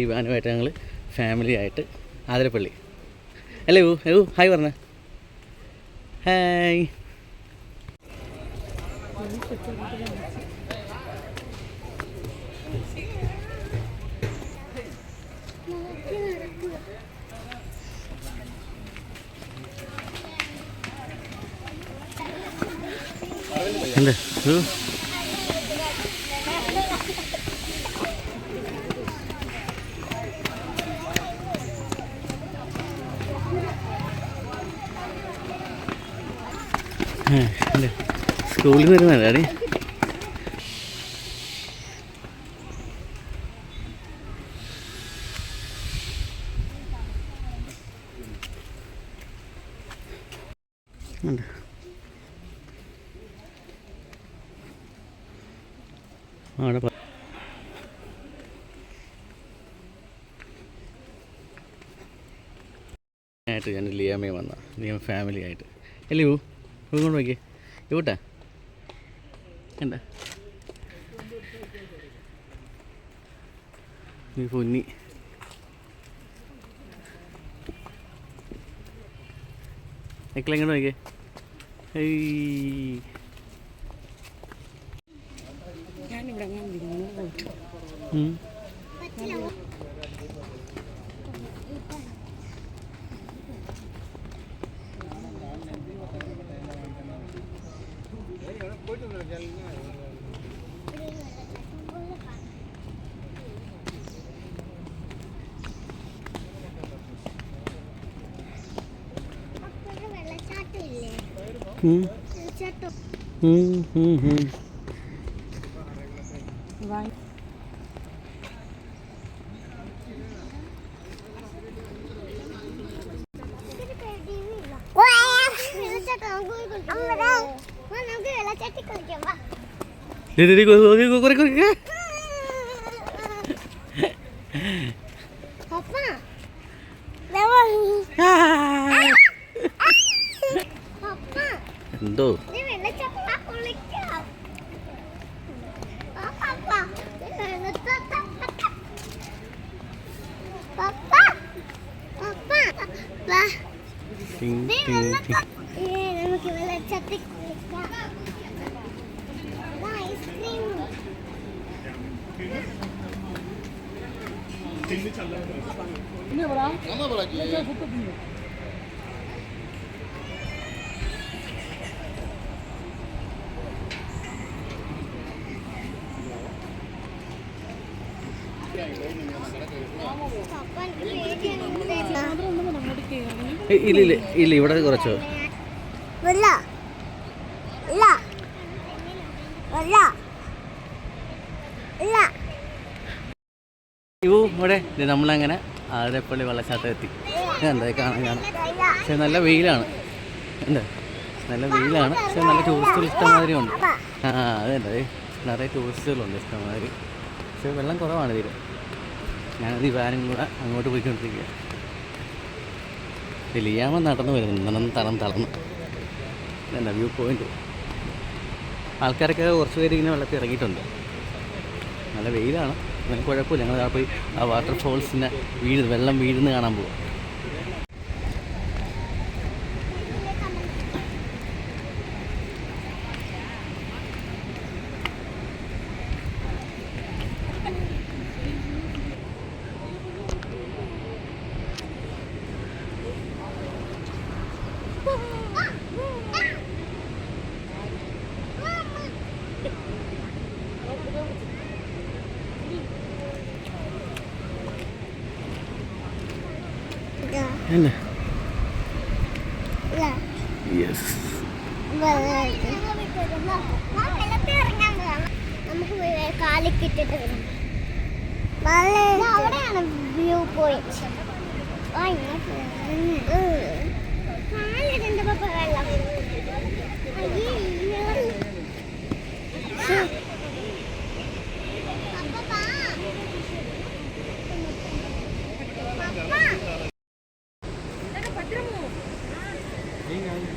ഇവാനുമായിട്ട് ഞങ്ങൾ ഫാമിലി ആയിട്ട് ആതിരപ്പള്ളി അല്ലേ ഹായ് പറഞ്ഞ ഹായ്. എന്താ സ്കൂളിൽ വരുന്നതാടി. അവിടെ ആയിട്ട് ഞാൻ ലിയാമേ വന്ന ലിയാമ ഫാമിലി ആയിട്ട് അല്ലേ കൊണ്ട് നോക്കിയേ ഇവിട്ടാ എന്താ നീ പൊന്നി എക്കളെങ്ങോട്ട് നോക്കിയേ. എന്തോ ഇല്ല ഇല്ല ഇവിടെ കുറച്ചോ ഇവിടെ നമ്മളങ്ങനെ ആതിരപ്പള്ളി വെള്ളച്ചാട്ടം എത്തി. എന്താ കാണാൻ പക്ഷെ നല്ല വെയിലാണ്. എന്താ നല്ല വെയിലാണ് പക്ഷെ നല്ല ടൂറിസ്റ്റുകൾ ഇഷ്ടംമാതിരി ഉണ്ട്. അതെന്താ നിറയെ ടൂറിസ്റ്റുകളുണ്ട് ഇഷ്ടംമാതിരി. പക്ഷെ വെള്ളം കുറവാണ് ഇതിൽ. ഞാനത് ഇവാനും കൂടെ അങ്ങോട്ട് പോയിക്കൊണ്ടിരിക്കുക. ലിയാമ നടന്നു വരുന്നു തളർന്നു. എന്താ വ്യൂ പോയിന്റ്. ആൾക്കാരൊക്കെ കുറച്ച് പേര് ഇങ്ങനെ വെള്ളത്തിൽ ഇറങ്ങിയിട്ടുണ്ട്. നല്ല വെയിലാണ്, അങ്ങനെ കുഴപ്പമില്ല. ഞങ്ങൾ അവിടെ പോയി ആ വാട്ടർഫോൾസിൻ്റെ വെള്ളം വീഴുന്ന കാണാൻ പോവാം. എന്നാ യെസ് നമുക്ക് കാലിക്കിട്ടിട്ട് അവിടെയാണ് വ്യൂ പോയിന്റ്. കാലിടണ്ട വെള്ളം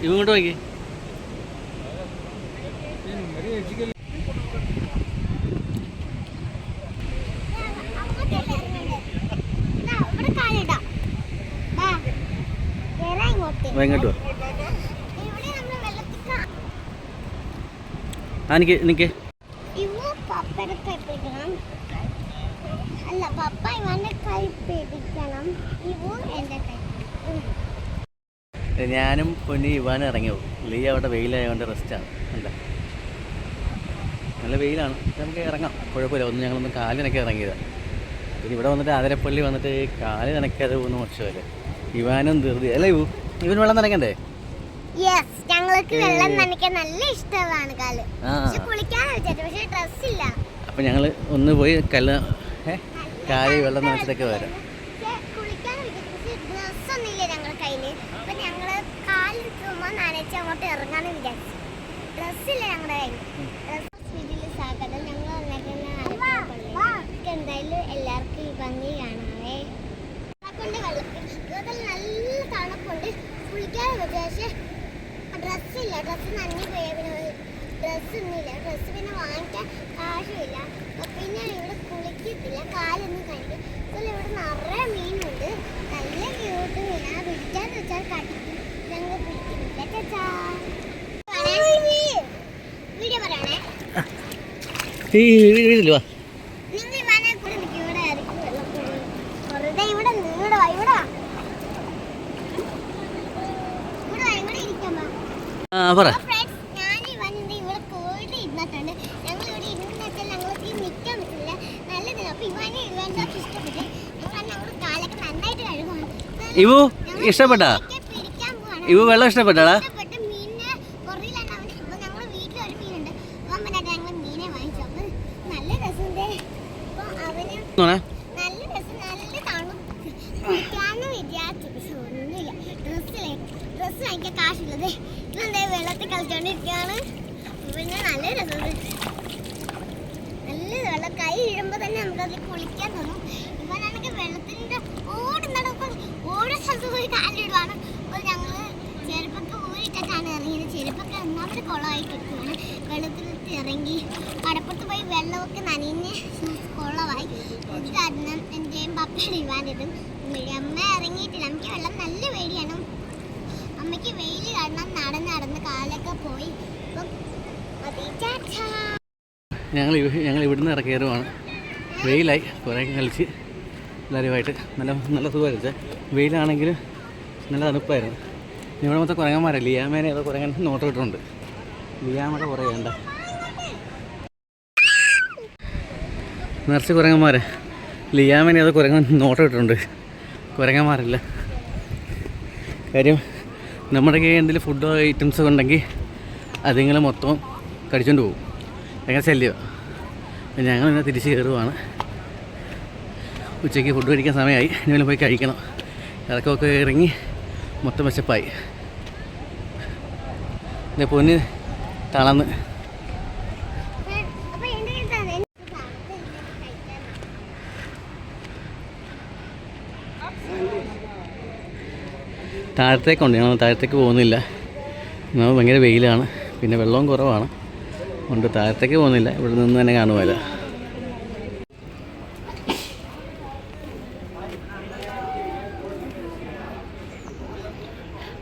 ഇങ്ങോട്ട് നോക്കി. ഇങ്ങോട്ട് വാ. ഇവിടെ നമ്മൾ വെള്ളത്തിൽ നിക്ക് ഇവ പപ്പയുടെ കൈ പിടിക്കണം. അല്ല, പപ്പ ഇവന്റെ കൈ പിടിക്കണം. ഇവ എന്റെ കൈ. ഞാനും പൊന്നി ഇവാനും ഇറങ്ങി പോകും. ലീ അവിടെ വെയിലായതുകൊണ്ട് റെസ്റ്റാണ്. അല്ല, നല്ല വെയിലാണ്, നമുക്ക് ഇറങ്ങാം, കുഴപ്പമില്ല. ഞങ്ങളൊന്ന് കാല് നനയ്ക്കാൻ ഇറങ്ങിയതാണ്. പിന്നെ ഇവിടെ വന്നിട്ട് ആതിരപ്പള്ളി വന്നിട്ട് കാല് നനയ്ക്കാതെ പോകുന്ന മോശമല്ലേ. ഇവാനും ധൃതി അല്ലേ. ഇവൻ വെള്ളം നനയ്ക്കണ്ടേ? ഞങ്ങൾക്ക് വെള്ളം നനയ്ക്കാൻ നല്ല ഇഷ്ടമാണ് കാല്. കുളിക്കാന്ന് വെച്ചിട്ട്, പക്ഷെ ഡ്രസ്സില്ല. അപ്പം ഞങ്ങൾ ഒന്ന് പോയി കാല് വെള്ളം നനച്ചിട്ടൊക്കെ വരാം. കുളിക്കാന്ന് വെച്ചിട്ട്, പക്ഷെ ഡ്രസ്സൊന്നുമില്ല ഞങ്ങളുടെ കയ്യില്. അപ്പൊ ഞങ്ങള് കാല് ചുമ്മാ നനച്ച് അങ്ങോട്ട് ഇറങ്ങാന്ന് വിചാരിച്ചു. ഡ്രസ്സില്ല ഞങ്ങളുടെ കയ്യിൽ. സ്വാഗതം. ഞങ്ങൾ എന്തായാലും എല്ലാവർക്കും ഈ ഭംഗി കാണാവേ. കൊണ്ട് വെള്ളത്തിൽ നല്ല തണുപ്പുണ്ട്. കുളിക്കാതെ പറ്റും, പക്ഷെ ഡ്രസ്സില്ല. ഡ്രസ്സ് നനഞ്ഞു പോയാൽ പിന്നെ ഡ്രസ്സൊന്നുമില്ല. ഡ്രസ്സ് പിന്നെ വാങ്ങിക്കാൻ കാശുമില്ല. പിന്നെ ഇവിടെ കുളിക്കത്തില്ല, കാലൊന്നും കഴിക്കും. അതുപോലെ ഇവിടെ നിറയെ മീനുണ്ട്, നല്ല ക്യൂട്ട് മീനാ. പിടിക്കാന്ന് വെച്ചാൽ കടിക്കും, ഞങ്ങൾ പിടിക്കുന്നില്ല. ചാച്ചാ വീഡിയോ പറയണേ. നിങ്ങൾ ഇവനെ കൂടെ നിൽക്കും. ഇവിടെ ഇറക്കി വെള്ളം വെറുതെ ഇവിടെ നീടവാ. ഇവിടെ ഇരിക്കാൻ പറ. ഞാൻ ഇവന്റെ ഇവിടെ പോയിട്ട് ഇരുന്നിട്ടുണ്ട്. ഞങ്ങൾ ഇവിടെ ഇരുന്ന് വെച്ചാൽ ഞങ്ങൾക്ക് നിൽക്കാൻ പറ്റില്ല, നല്ലതില്ല. അപ്പൊ ഇവന് ഇവന്റെ ഇഷ്ടപ്പെട്ട് ഞങ്ങൾ കാലൊക്കെ നന്നായിട്ട് കഴുകുവാണ്. ഇവു ഇഷ്ടപ്പെട്ടാ? പിടിക്കാൻ പോവാണ്. ഇവു വെള്ളം ഇഷ്ടപ്പെട്ടാ? ഇഷ്ടപ്പെട്ട് മീനിനെ കുറയിലാണ് അവന്. അപ്പൊ ഞങ്ങളുടെ വീട്ടിലൊരു മീനുണ്ട്. അവൻ പറഞ്ഞിട്ട് ഞങ്ങൾ മീനെ വാങ്ങിച്ചു. അപ്പൊ നല്ല രസമുണ്ട്. അപ്പൊ അവന് നല്ല രസം, നല്ല തണുപ്പ്. കുളിക്കാന്ന് വിചാരിച്ചു, പക്ഷെ ഒന്നുമില്ല. ഡ്രസ്സ് വാങ്ങിക്കാൻ കാശുള്ളത്. ഇതെന്താ വെള്ളത്തിൽ കളിച്ചോണ്ടിരിക്കുകയാണ്. പിന്നെ നല്ല രസമുണ്ട്, നല്ല വെള്ളം. കൈ ഇടുമ്പോൾ തന്നെ നമുക്കതിൽ കുളിക്കാൻ തോന്നും. ഇവനാണെങ്കിൽ വെള്ളത്തിൻ്റെ ഓരോ സ്ഥലത്ത് പോയി കാലിടുവാണ്. അപ്പോൾ ഞങ്ങൾ ചെരുപ്പൊക്കെ ഊരിട്ടിട്ടാണ് ഇറങ്ങിയത്. ചെരുപ്പൊക്കെ ഒന്നാമത് കുളമായി കിട്ടുകയാണ്. വെള്ളത്തിൽ ഇറങ്ങി കടപ്പുറത്ത് പോയി വെള്ളമൊക്കെ നനഞ്ഞ് കുളമായി. ഇത് കാരണം എൻ്റെയും പപ്പയുടെ ഇവാനിതും അമ്മ ഇറങ്ങിയിട്ടില്ല. നമുക്ക് വെള്ളം നല്ല പേടിയാണ്. അമ്മയ്ക്ക് വെയിൽ കാരണം നടന്ന് കാലൊക്കെ പോയി. ഞങ്ങൾ ഇവിടുന്ന് ഇറക്കിയതുമാണ്. വെയിലായി, കുറേ കളിച്ച് എല്ലാവരുമായിട്ട് നല്ല സുഖമായിരുന്നു. വെയിലാണെങ്കിൽ നല്ല തണുപ്പായിരുന്നു. ഇവിടെ മൊത്തം കുരങ്ങന്മാരല്ല. ലിയാമേനെ ഏതോ കുരങ്ങൻ നോട്ടം ഇട്ടുണ്ട്. ലിയാമയുടെ കുറേ വേണ്ട നിറച്ച് കുരങ്ങന്മാരെ. ലിയാമേനെ ഏതോ കുരങ്ങൻ നോട്ടം ഇട്ടുണ്ട്. കുരങ്ങന്മാരല്ല. കാര്യം നമ്മുടെ കയ്യിൽ എന്തെങ്കിലും ഫുഡ് ഐറ്റംസ് ഉണ്ടെങ്കിൽ അതിങ്ങനെ മൊത്തം കടിച്ചുകൊണ്ട് പോകും. ഭയങ്കര ശല്യമാണ്. ഞങ്ങൾ ഇങ്ങനെ തിരിച്ച് കയറുവാണ്. ഉച്ചയ്ക്ക് ഫുഡ് കഴിക്കാൻ സമയമായി. ഇനി പോയി കഴിക്കണം. ഇറക്കമൊക്കെ ഇറങ്ങി മൊത്തം വിശപ്പായി. എൻ്റെ പൊന്ന് തളന്ന്. താഴത്തേക്കുണ്ട്. ഞങ്ങൾ താഴത്തേക്ക് പോകുന്നില്ല. നമ്മൾ ഭയങ്കര വെയിലാണ്, പിന്നെ വെള്ളവും കുറവാണ്. അതുകൊണ്ട് താഴത്തേക്ക് പോകുന്നില്ല. ഇവിടെ നിന്ന് തന്നെ കാണുമല്ല.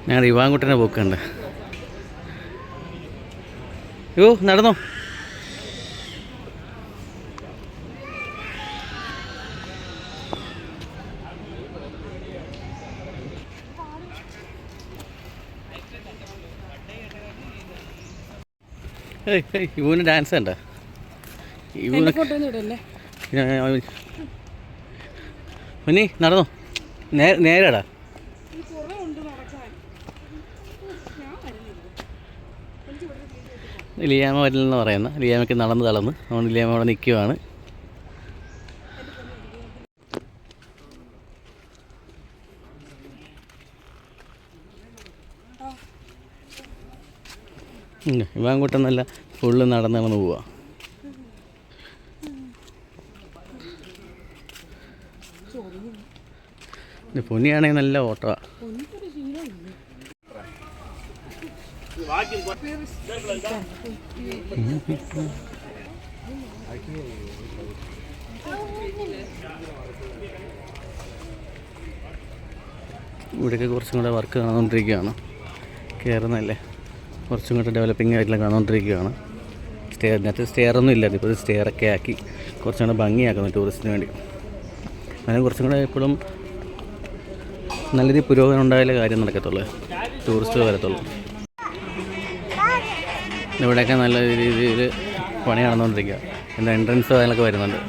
ഞങ്ങളുടെ ഇവാൻകുട്ടനെ പോക്കുണ്ട്. നടന്നോ? ഇവന് ഡാൻസ് കണ്ട? ഇവന് മുനി നടന്നോ? നേരെടാ. ലിയാമ വരില്ലെന്ന് പറയുന്ന. ലിയാമയ്ക്ക് നടന്ന് തളർന്ന്. അതുകൊണ്ട് ലിയാമ അവിടെ നിൽക്കുവാണ്. ഇവാൻകുട്ടനല്ല, ഫുള്ള് നടന്ന് പോവാ. പൊന്നിയാണെങ്കിൽ നല്ല ഓട്ടമാണ്. ഇവിടെയൊക്കെ കുറച്ചും കൂടെ വർക്ക് നടന്നുകൊണ്ടിരിക്കുകയാണ്. കയറുന്നതല്ലേ, കുറച്ചും കൂടെ ഡെവലപ്പിംഗ് ആയിട്ടുള്ള കാണുകൊണ്ടിരിക്കുകയാണ്. നേരത്തെ സ്റ്റെയറൊന്നും ഇല്ലായിരുന്നു, ഇപ്പോൾ സ്റ്റെയറൊക്കെ ആക്കി കുറച്ചും കൂടെ ഭംഗിയാക്കുന്നു ടൂറിസ്റ്റിന് വേണ്ടി. അങ്ങനെ കുറച്ചും കൂടെ എപ്പോഴും നല്ല രീതിയിൽ പുരോഗമനം ഉണ്ടായാലേ കാര്യം നടക്കത്തുള്ളൂ, ടൂറിസ്റ്റുകൾ വരത്തുള്ളൂ. ഇവിടെയൊക്കെ നല്ല രീതിയിൽ പണി നടന്നുകൊണ്ടിരിക്കുക. എന്താ എൻട്രൻസ് അതിലൊക്കെ വരുന്നുണ്ട്.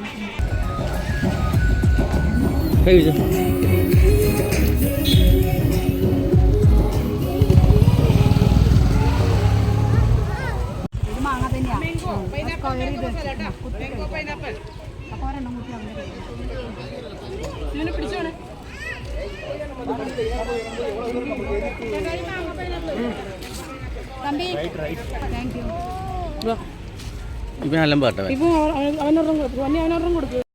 ഇപ്പം നല്ല പാട്ടാണ്. ഇപ്പം അവനൊരെണ്ണം കൊടുക്കും.